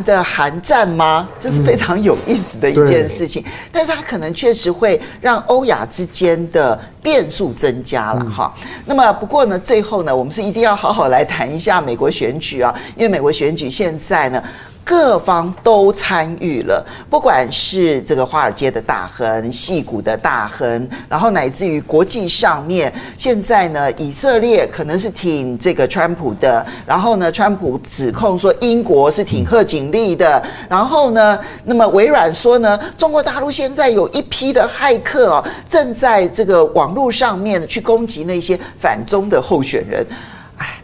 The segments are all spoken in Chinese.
的韩战吗？这是非常有意思的一件事情，但是它可能确实会让欧亚之间的变数增加了哈。那么不过呢，最后呢，我们是一定要好好来谈一下美国选举啊，因为美国选举现在呢，各方都参与了，不管是这个华尔街的大亨、矽谷的大亨，然后乃至于国际上面，现在呢，以色列可能是挺这个川普的，然后呢，川普指控说英国是挺贺锦丽的，然后呢，那么微软说呢，中国大陆现在有一批的骇客哦，正在这个网络上面去攻击那些反中的候选人。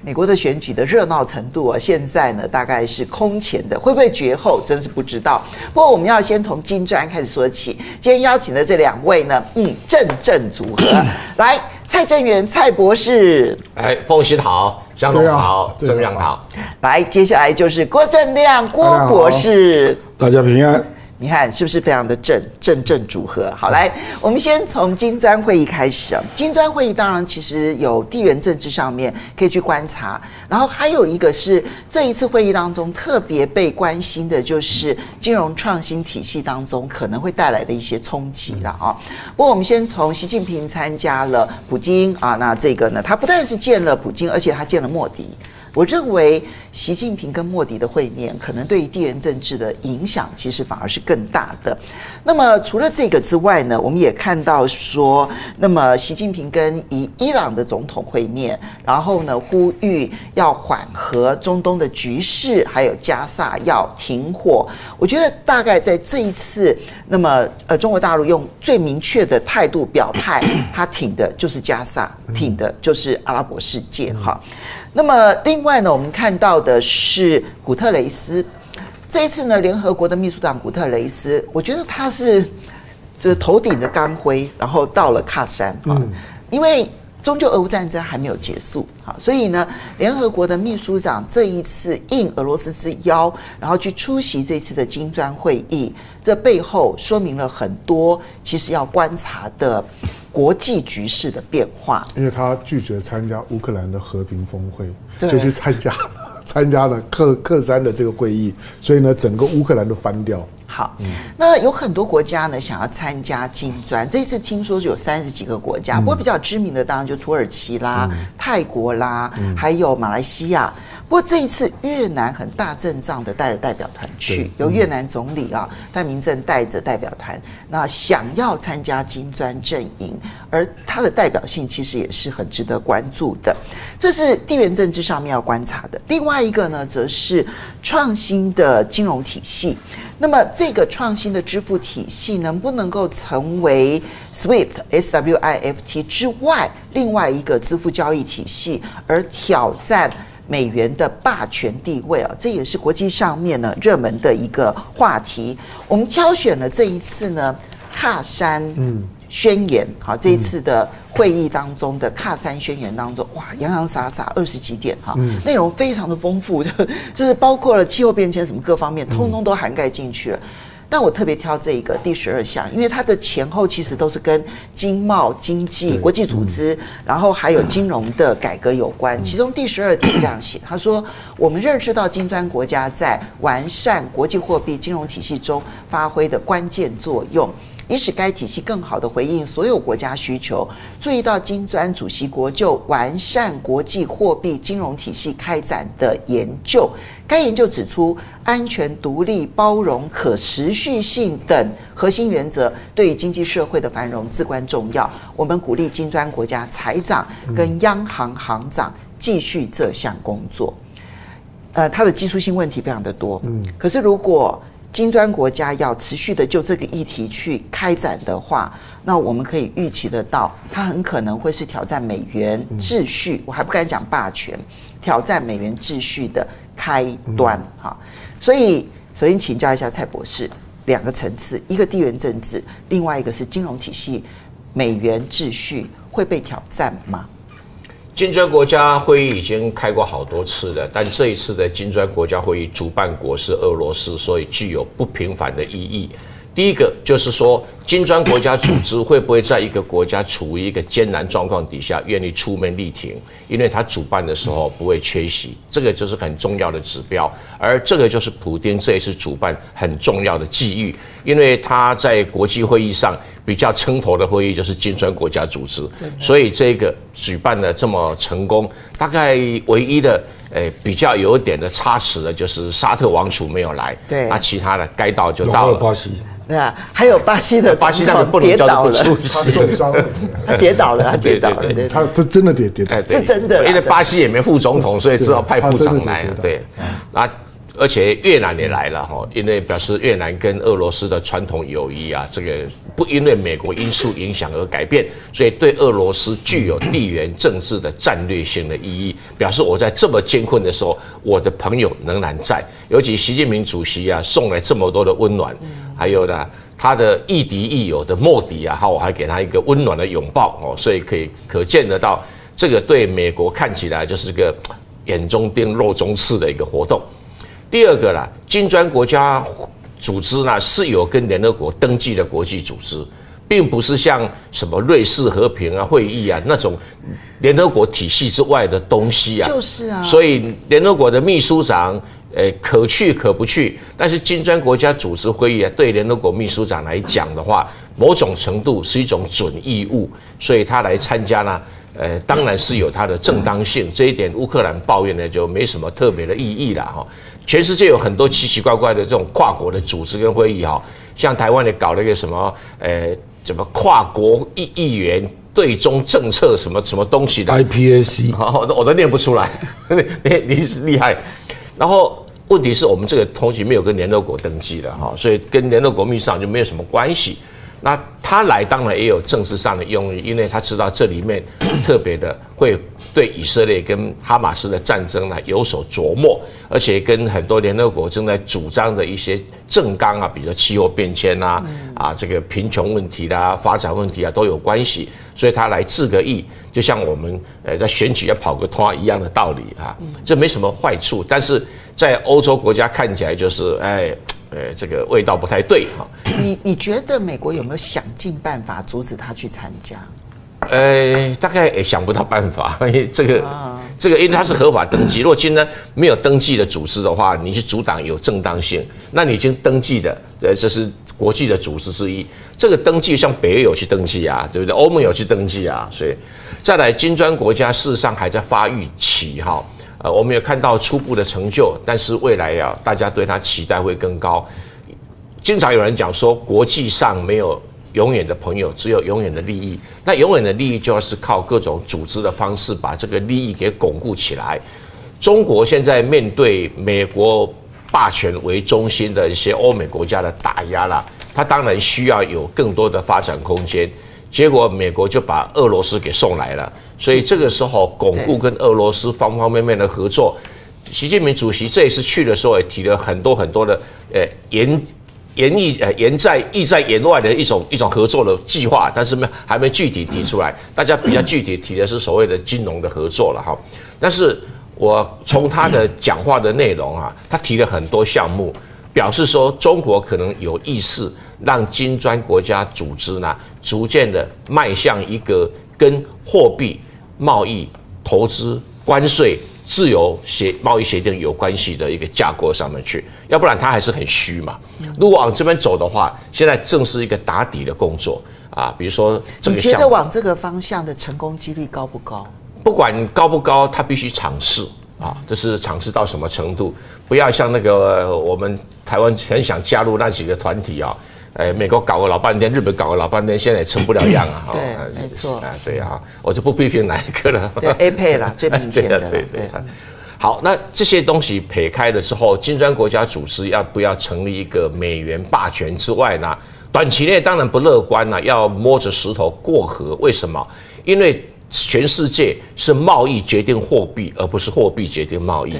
美国的选举的热闹程度啊，现在呢大概是空前的，会不会绝后，真是不知道。不过我们要先从金砖开始说起。今天邀请的这2位呢，正组合，来，蔡正元蔡博士，凤喜好，香龙好，郑亮好。来，接下来就是郭正亮郭博士，大家平安。你看是不是非常的正组合？好，来，我们先从金砖会议开始啊。金砖会议当然其实有地缘政治上面可以去观察，然后还有一个是这一次会议当中特别被关心的，就是金融创新体系当中可能会带来的一些冲击了啊。不过我们先从习近平参加了普京啊，那这个呢，他不但是见了普京，而且他见了莫迪。我认为习近平跟莫迪的会面，可能对于地缘政治的影响，其实反而是更大的。那么除了这个之外呢，我们也看到说，那么习近平跟伊朗的总统会面，然后呢，呼吁要缓和中东的局势，还有加萨要停火。我觉得大概在这一次，那么中国大陆用最明确的态度表态，他挺的就是加萨，挺的就是阿拉伯世界哈。那么另外呢，我们看到的是古特雷斯。这一次呢，联合国的秘书长古特雷斯，我觉得他是这头顶着钢盔，然后到了喀山啊，因为终究俄乌战争还没有结束，好，所以呢，联合国的秘书长这一次应俄罗斯之邀，然后去出席这次的金砖会议，这背后说明了很多其实要观察的国际局势的变化。因为他拒绝参加乌克兰的和平峰会，就去参加了克山的这个会议，所以呢，整个乌克兰都翻掉。好，那有很多国家呢想要参加金砖，这次听说有30几个国家，不过比较知名的当然就土耳其啦、泰国啦，还有马来西亚。不过这一次越南很大阵仗的带了代表团去，由越南总理啊范明政带着代表团，那想要参加金砖阵营，而他的代表性其实也是很值得关注的。这是地缘政治上面要观察的。另外一个呢，则是创新的金融体系。那么这个创新的支付体系能不能够成为 SWIFT 之外另外一个支付交易体系，而挑战美元的霸权地位啊？这也是国际上面呢热门的一个话题。我们挑选了这一次呢喀山宣言，好，这一次的会议当中的喀山宣言当中，哇，洋洋洒洒20几点哈，内容非常的丰富，就是包括了气候变迁什么各方面，通通都涵盖进去了。但我特别挑这一个第12项，因为它的前后其实都是跟经贸、经济、国际组织，然后还有金融的改革有关。其中第12点这样写，他说：我们认识到金砖国家在完善国际货币金融体系中发挥的关键作用，以使该体系更好地回应所有国家需求。注意到金砖主席国就完善国际货币金融体系开展的研究，该研究指出，安全、独立、包容、可持续性等核心原则对于经济社会的繁荣至关重要。我们鼓励金砖国家财长跟央行行长继续这项工作。它的技术性问题非常的多，可是如果金砖国家要持续的就这个议题去开展的话，那我们可以预期得到，它很可能会是挑战美元秩序，我还不敢讲霸权，挑战美元秩序的开端哈。所以，首先请教一下蔡博士，2个层次，一个地缘政治，另外一个是金融体系，美元秩序会被挑战吗？金砖国家会议已经开过好多次了，但这一次的金砖国家会议主办国是俄罗斯，所以具有不平凡的意义。第一个就是说，金砖国家组织会不会在一个国家处于一个艰难状况底下，愿意出面力挺？因为他主办的时候不会缺席，这个就是很重要的指标。而这个就是普丁这一次主办很重要的际遇，因为他在国际会议上比较撑头的会议就是金砖国家组织，所以这个举办的这么成功，大概唯一的比较有一点的差池的就是沙特王储没有来，对，那其他的该到就到了。巴西。对啊，还有巴西的巴西那个不能叫做不出席，他受伤了，他跌倒了，他跌倒了，对，他这真的跌倒，是真的，因为巴西也没副总统，所以只好派部长来，对，那。而且越南也来了哈，因为表示越南跟俄罗斯的传统友谊啊，这个不因为美国因素影响而改变，所以对俄罗斯具有地缘政治的战略性的意义，表示我在这么艰困的时候，我的朋友仍然在。尤其习近平主席啊，送来这么多的温暖，还有呢，他的亦敌亦友的莫迪啊，我还给他一个温暖的拥抱哦，所以可见得到，这个对美国看起来就是个眼中钉、肉中刺的一个活动。第二个啦，金砖国家组织呢是有跟联合国登记的国际组织，并不是像什么瑞士和平啊会议啊那种联合国体系之外的东西啊。就是啊。所以联合国的秘书长，可去可不去。但是金砖国家组织会议啊，对联合国秘书长来讲的话，某种程度是一种准义务，所以他来参加呢。当然是有它的正当性，这一点乌克兰抱怨呢就没什么特别的意义了哈。全世界有很多奇奇怪怪的这种跨国的组织跟会议哈，像台湾也搞了一个什么什么跨国议员对中政策什么什么东西的 IPAC， 我都念不出来，你厉害。然后问题是我们这个东西没有跟联合国登记的哈，所以跟联合国秘书长就没有什么关系。那他来当然也有政治上的用意，因为他知道这里面特别的会对以色列跟哈马斯的战争呢有所琢磨，而且跟很多联合国正在主张的一些政纲啊，比如说气候变迁啊，这个贫穷问题啦、发展问题啊都有关系，所以他来致个意，就像我们在选举要跑个团一样的道理啊，这没什么坏处，但是在欧洲国家看起来就是这个味道不太对哈。你觉得美国有没有想尽办法阻止他去参加？大概也想不到办法，因为这个，因为它是合法登记。如果今天没有登记的组织的话，你去阻挡有正当性。那你已经登记的，这是国际的组织之一。这个登记像北约有去登记啊，对不对？欧盟有去登记啊，所以再来金砖国家事实上还在发育期哈。我们有看到初步的成就，但是未来啊，大家对它期待会更高。经常有人讲说，国际上没有永远的朋友，只有永远的利益。那永远的利益就要是靠各种组织的方式，把这个利益给巩固起来。中国现在面对美国霸权为中心的一些欧美国家的打压啦，它当然需要有更多的发展空间。结果美国就把俄罗斯给送来了，所以这个时候巩固跟俄罗斯方方面面的合作。习近平主席这一次去的时候也提了很多很多的言在意在言外的一种合作的计划，但是还没具体提出来。大家比较具体提的是所谓的金融的合作了哈。但是我从他的讲话的内容啊，他提了很多项目。表示说，中国可能有意识让金砖国家组织呢，逐渐的迈向一个跟货币、贸易、投资、关税、自由贸易协定有关系的一个架构上面去，要不然它还是很虚嘛。如果往这边走的话，现在正是一个打底的工作啊。比如说这个项目，你觉得往这个方向的成功几率高不高？不管高不高，它必须尝试。这是尝试到什么程度？不要像那个我们台湾很想加入那几个团体啊，美国搞个老半天，日本搞个老半天，现在也成不了样啊。对，没错。对啊，我就不批评哪一个了。对 ，APEC 啦，最明显的。对。好，那这些东西撇开了之后，金砖国家组织要不要成立一个美元霸权之外呢？短期内当然不乐观了，要摸着石头过河。为什么？因为全世界是贸易决定货币，而不是货币决定贸易。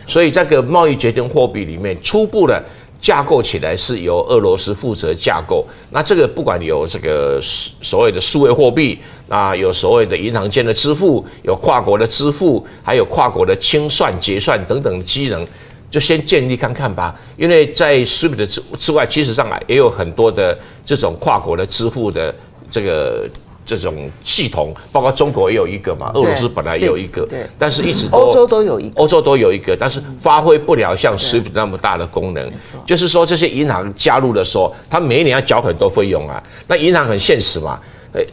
所以这个贸易决定货币里面，初步的架构起来是由俄罗斯负责架构。那这个不管有这个所谓的数位货币，那有所谓的银行间的支付，有跨国的支付，还有跨国的清算、结算等等的机能。就先建立看看吧。因为在 SWIFT 之外，其实上也有很多的这种跨国的支付的这种系统，包括中国也有一个嘛，俄罗斯本来也有一个，但是一直都欧洲都有一个，但是发挥不了像 SWIFT 那么大的功能。就是说，这些银行加入的时候，他每一年要缴很多费用啊。那银行很现实嘛，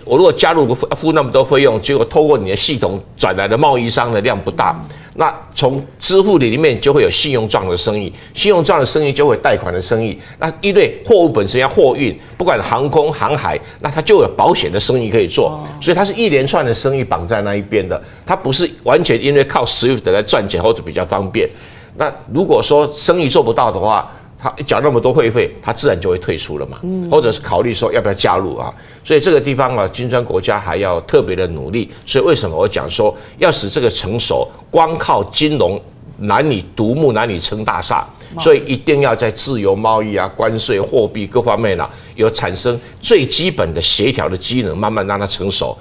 我如果加入付那么多费用，结果透过你的系统转来的贸易商的量不大，那从支付里面就会有信用状的生意，信用状的生意就会贷款的生意。那因为货物本身要货运，不管航空航海，那它就有保险的生意可以做，所以它是一连串的生意绑在那一边的，它不是完全因为靠 SWIFT 来赚钱或者比较方便。那如果说生意做不到的话，他缴那么多会费，他自然就会退出了嘛，或者是考虑说要不要加入啊。所以这个地方啊，金砖国家还要特别的努力。所以为什么我讲说要使这个成熟，光靠金融难以独木，难以成大厦。所以一定要在自由贸易啊、关税、货币各方面啊，有产生最基本的协调的机能，慢慢让它成熟。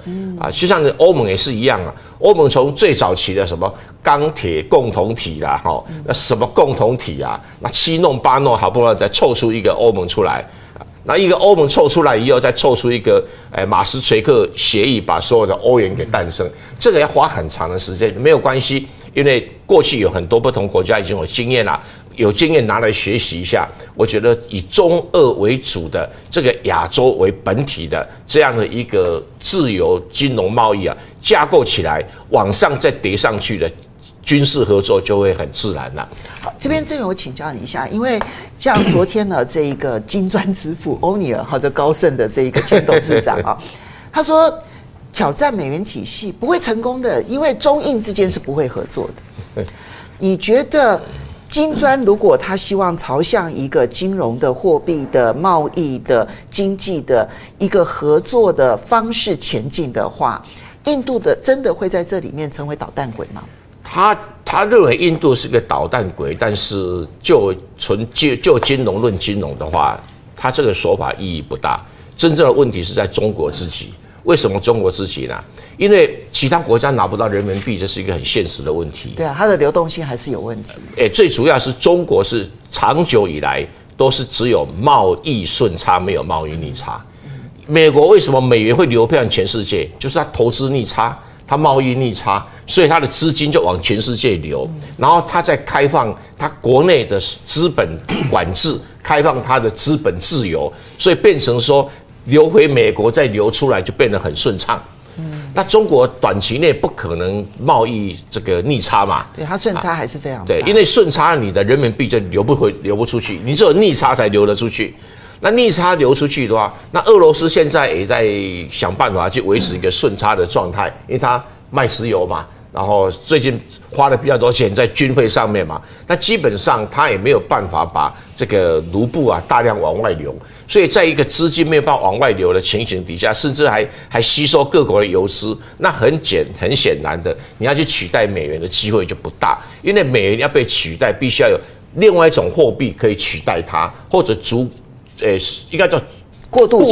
就像欧盟也是一样啊。欧盟从最早期的什么钢铁共同体啦，那什么共同体啊，那七弄八弄，好不容易再凑出一个欧盟出来。那一个欧盟凑出来以后，再凑出一个马斯垂克协议，把所有的欧元给诞生，这个要花很长的时间，没有关系，因为过去有很多不同国家已经有经验了。有经验拿来学习一下，我觉得以中俄为主的这个亚洲为本体的这样的一个自由金融贸易啊，架构起来，往上再叠上去的军事合作就会很自然了。好，这边我请教你一下，因为像昨天呢，这一个金砖之父欧尼尔这高盛的这一个前董事长啊，他说挑战美元体系不会成功的，因为中印之间是不会合作的。你觉得？金砖如果他希望朝向一个金融的、货币的、贸易的、经济的一个合作的方式前进的话，印度的真的会在这里面成为捣蛋鬼吗？他认为印度是个捣蛋鬼，但是就金融论金融的话，他这个说法意义不大。真正的问题是在中国自己。为什么中国自己呢？因为其他国家拿不到人民币，这是一个很现实的问题。对啊，它的流动性还是有问题。最主要是中国是长久以来都是只有贸易顺差，没有贸易逆差。美国为什么美元会流遍全世界？就是它投资逆差，它贸易逆差，所以它的资金就往全世界流。然后它在开放它国内的资本管制，开放它的资本自由，所以变成说流回美国再流出来就变得很顺畅。那中国短期内不可能贸易这个逆差嘛？对，它顺差还是非常大。对，因为顺差你的人民币就流不出去，你只有逆差才流得出去。那逆差流出去的话，那俄罗斯现在也在想办法去维持一个顺差的状态，因为它卖石油嘛，然后最近花了比较多钱在军费上面嘛，那基本上它也没有办法把这个卢布啊大量往外流。所以在一个资金没有办法往外流的情形底下，甚至还吸收各国的游资，那很显然的，你要去取代美元的机会就不大，因为美元要被取代，必须要有另外一种货币可以取代它，或者应该叫过渡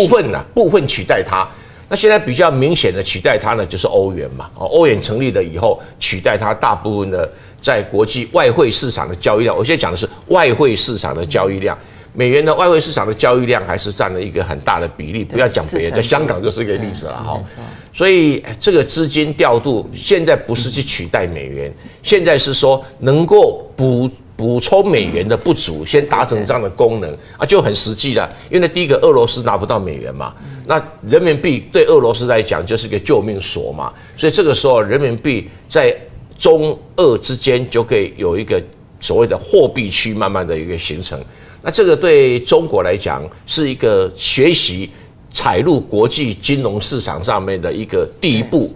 部分取代它。那现在比较明显的取代它呢，就是欧元嘛。欧元成立了以后，取代它大部分的在国际外汇市场的交易量。我现在讲的是外汇市场的交易量。美元的外汇市场的交易量还是占了一个很大的比例，不要讲别人，在香港就是一个例子了哈。所以这个资金调度现在不是去取代美元，现在是说能够补充美元的不足，先达成这样的功能啊，就很实际了。因为第一个，俄罗斯拿不到美元嘛，那人民币对俄罗斯来讲就是个救命锁嘛，所以这个时候人民币在中俄之间就可以有一个所谓的货币区慢慢的一个形成。那这个对中国来讲是一个学习踩入国际金融市场上面的一个第一步。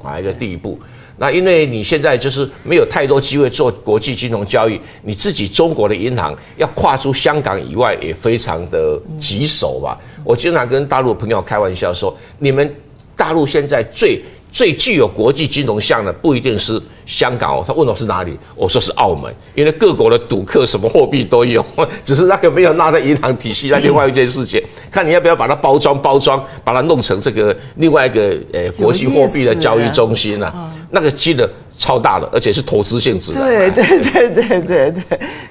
那因为你现在就是没有太多机会做国际金融交易，你自己中国的银行要跨出香港以外也非常的棘手吧。我经常跟大陆朋友开玩笑说，你们大陆现在最具有国际金融项的不一定是香港哦，他问我是哪里，我说是澳门，因为各国的赌客什么货币都有，只是那个没有纳在银行体系，那另外一件事情，看你要不要把它包装，把它弄成这个另外一个国际货币的交易中心啊，那个金额超大的，而且是投资性质的。对，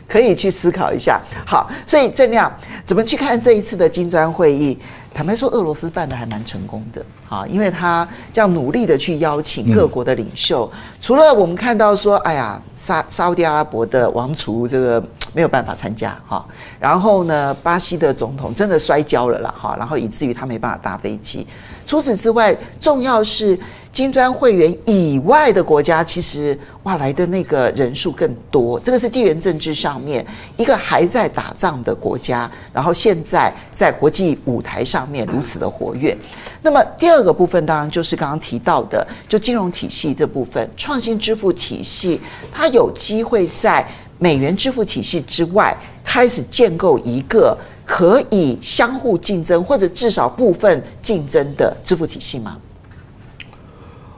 可以去思考一下。好，所以郑亮怎么去看这一次的金砖会议？坦白说，俄罗斯办的还蛮成功的啊，因为他这样努力的去邀请各国的领袖，除了我们看到说，哎呀，沙烏地阿拉伯的王储这个没有办法参加哈，然后呢，巴西的总统真的摔跤了啦哈，然后以至于他没办法搭飞机。除此之外，重要是金砖会员以外的国家，其实哇来的那个人数更多。这个是地缘政治上面一个还在打仗的国家，然后现在在国际舞台上面如此的活跃。那么第二个部分，当然就是刚刚提到的，就金融体系这部分，创新支付体系，它有机会在美元支付体系之外，开始建构一个可以相互竞争，或者至少部分竞争的支付体系吗？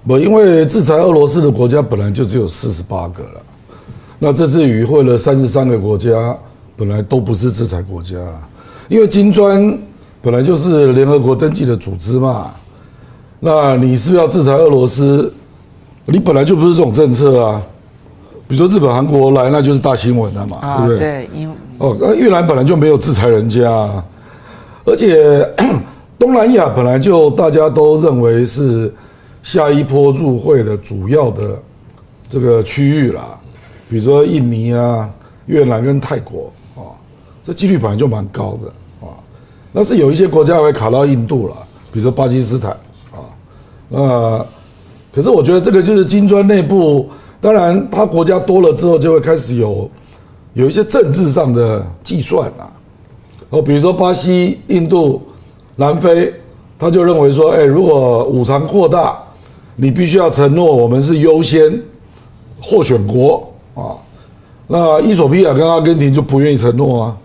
不，因为制裁俄罗斯的国家本来就只有48个了，那这次与会了33个国家，本来都不是制裁国家，因为金砖本来就是联合国登记的组织嘛，那你是不是要制裁俄罗斯？你本来就不是这种政策啊。比如说日本、韩国来，那就是大新闻了嘛，对不对？对，那越南本来就没有制裁人家啊，而且东南亚本来就大家都认为是下一波入会的主要的这个区域啦，比如说印尼啊、越南跟泰国啊，这几率本来就蛮高的啊。但是有一些国家会卡到印度了，比如说巴基斯坦啊，可是我觉得这个就是金砖内部。当然，他国家多了之后，就会开始有一些政治上的计算啊。比如说巴西、印度、南非，他就认为说，如果五常扩大，你必须要承诺我们是优先获选国啊。那伊索比亚跟阿根廷就不愿意承诺啊，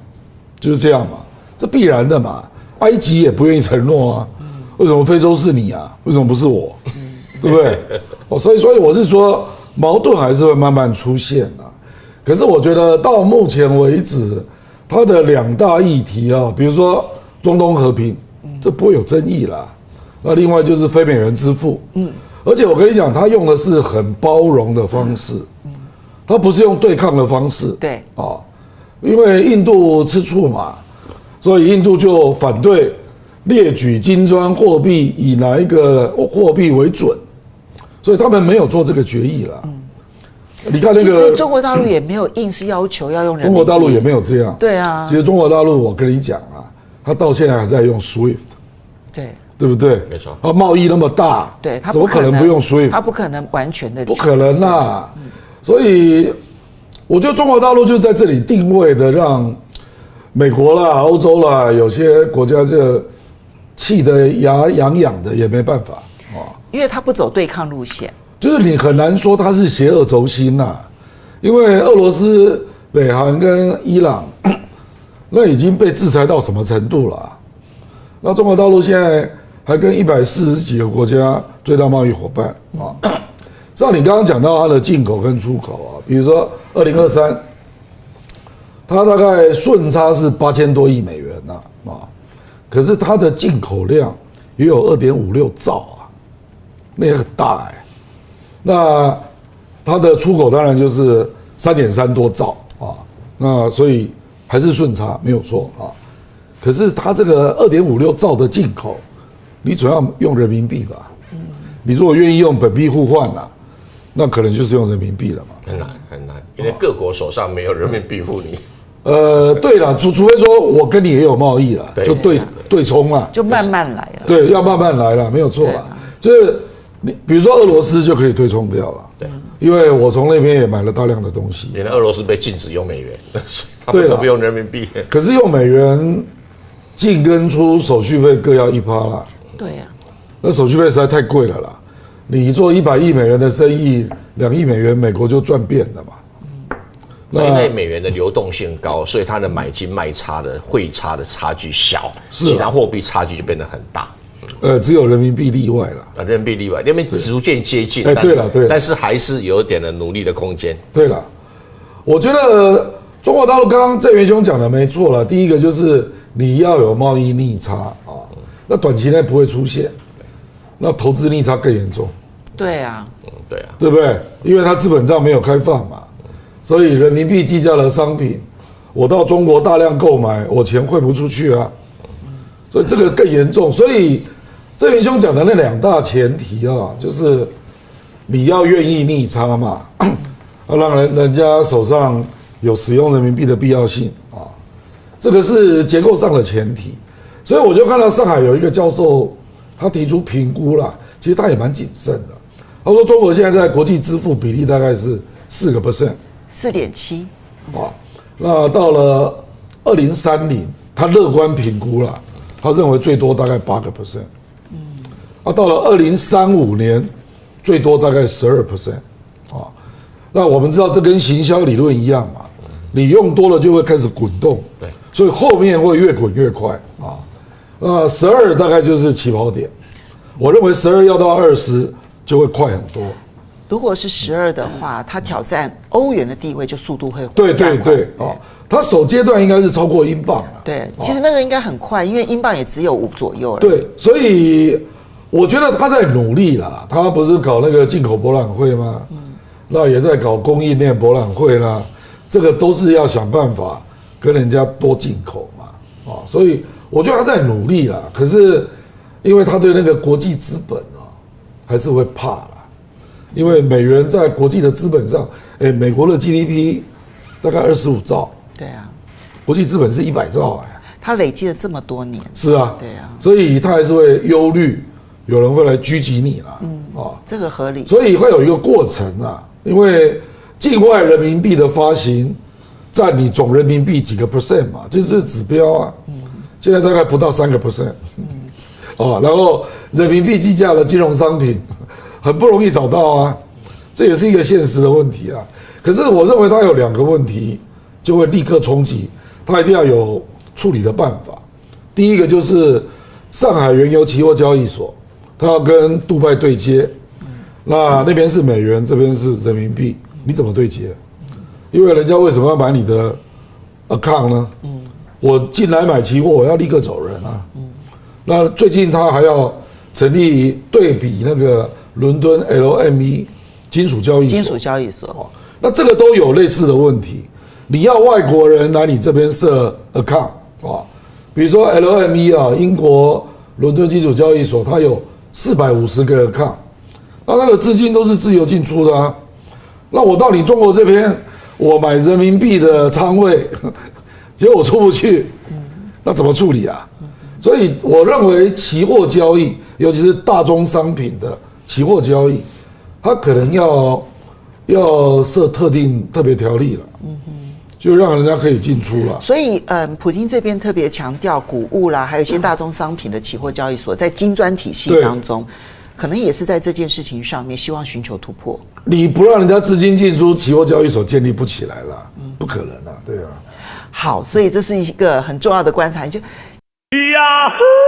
就是这样嘛，这必然的嘛。埃及也不愿意承诺啊，为什么非洲是你啊？为什么不是我？对不对？所以我是说。矛盾还是会慢慢出现啊，可是我觉得到目前为止，它的2大议题啊，比如说中东和平，这不会有争议啦。那另外就是非美元支付，而且我跟你讲，他用的是很包容的方式，他不是用对抗的方式，对啊，因为印度吃醋嘛，所以印度就反对列举金砖货币以哪一个货币为准。所以他们没有做这个决议了。你看那个，其实中国大陆也没有硬是要求要用人民币。中国大陆也没有这样。对啊。其实中国大陆，我跟你讲啊，他到现在还在用 SWIFT。对不对？没错。他贸易那么大，对，他怎么可能不用 SWIFT？ 他不可能完全的。不可能啊！所以我觉得中国大陆就在这里定位的，让美国啦、欧洲啦，有些国家就气得牙痒痒的，也没办法。因为他不走对抗路线，就是你很难说他是邪恶轴心呐，因为俄罗斯、北韩跟伊朗，那已经被制裁到什么程度了？那中国大陆现在还跟140几个国家最大贸易伙伴啊。像你刚刚讲到它的进口跟出口啊，比如说2023，它大概顺差是8000多亿美元呐啊，可是它的进口量也有2.56兆。那也很大那它的出口当然就是3.3多兆啊，那所以还是顺差没有错啊。可是它这个2.56兆的进口，你总要用人民币吧？你如果愿意用本币互换那可能就是用人民币了嘛。很难，因为各国手上没有人民币付你。对了，除非说我跟你也有贸易了，就对冲嘛，就慢慢来了。对，要慢慢来了，没有错啦。就是你比如说俄罗斯就可以对冲掉了，对，因为我从那边也买了大量的东西。原来俄罗斯被禁止用美元，他们都不用人民币。可是用美元进跟出手续费各要1%啦。对呀，那手续费实在太贵了啦。你做100亿美元的生意，2亿美元，美国就赚遍了嘛。因为美元的流动性高，所以它的买进卖差的汇差的差距小，其他货币差距就变得很大。只有人民币例外了。人民币例外，那边逐渐接近。对了，但是还是有一点的努力的空间。对了，我觉得中国大陆刚刚郑元兄讲的没错了。第一个就是你要有贸易逆差啊，那短期内不会出现，那投资逆差更严重对啊，对啊，对不对？因为它资本账没有开放嘛，所以人民币计价的商品，我到中国大量购买，我钱汇不出去啊，所以这个更严重。所以郑元兄讲的那2大前提啊，就是你要愿意逆差嘛，让人家手上有使用人民币的必要性啊，这个是结构上的前提。所以我就看到上海有一个教授，他提出评估啦，其实他也蛮谨慎的。他说中国现在在国际支付比例大概是4.7%，啊，那到了2030，他乐观评估了，他认为最多大概8%，到了2035年，最多大概12%，啊，那我们知道这跟行销理论一样嘛，你用多了就会开始滚动，对，所以后面会越滚越快啊，12大概就是起跑点，我认为12要到20。就会快很多。如果是12的话，它挑战欧元的地位就速度会对它首阶段应该是超过英镑了。对，其实那个应该很快，因为英镑也只有5左右了。对，所以我觉得他在努力啦。他不是搞那个进口博览会吗？那也在搞供应链博览会啦，这个都是要想办法跟人家多进口嘛。所以我觉得他在努力啦。可是因为他对那个国际资本还是会怕啦，因为美元在国际的资本上，美国的 GDP 大概25兆，对啊，国际资本是100兆它累积了这么多年，是啊，对啊，所以他还是会忧虑有人会来狙击你啦，这个合理，所以会有一个过程啊，因为境外人民币的发行占你总人民币几个%嘛，这是指标啊，现在大概不到3%，然后人民币计价的金融商品很不容易找到啊，这也是一个现实的问题啊。可是我认为它有2个问题就会立刻冲击，它一定要有处理的办法。第一个就是上海原油期货交易所，它要跟杜拜对接，那边是美元，这边是人民币，你怎么对接？因为人家为什么要买你的 account 呢？我进来买期货，我要立刻走人啊。那最近他还要成立对比那个伦敦 LME 金属交易所，那这个都有类似的问题。你要外国人来你这边设 account 比如说 LME 英国伦敦金属交易所，它有450个 account， 那个资金都是自由进出的啊。那我到你中国这边，我买人民币的仓位，结果我出不去，那怎么处理啊？所以我认为期货交易，尤其是大宗商品的期货交易，它可能要设特别条例了，就让人家可以进出了。所以普丁这边特别强调谷物啦，还有一些大宗商品的期货交易所，在金砖体系当中，可能也是在这件事情上面希望寻求突破。你不让人家资金进出，期货交易所建立不起来了，不可能啊，对啊。好，所以这是一个很重要的观察，就。Yahoo!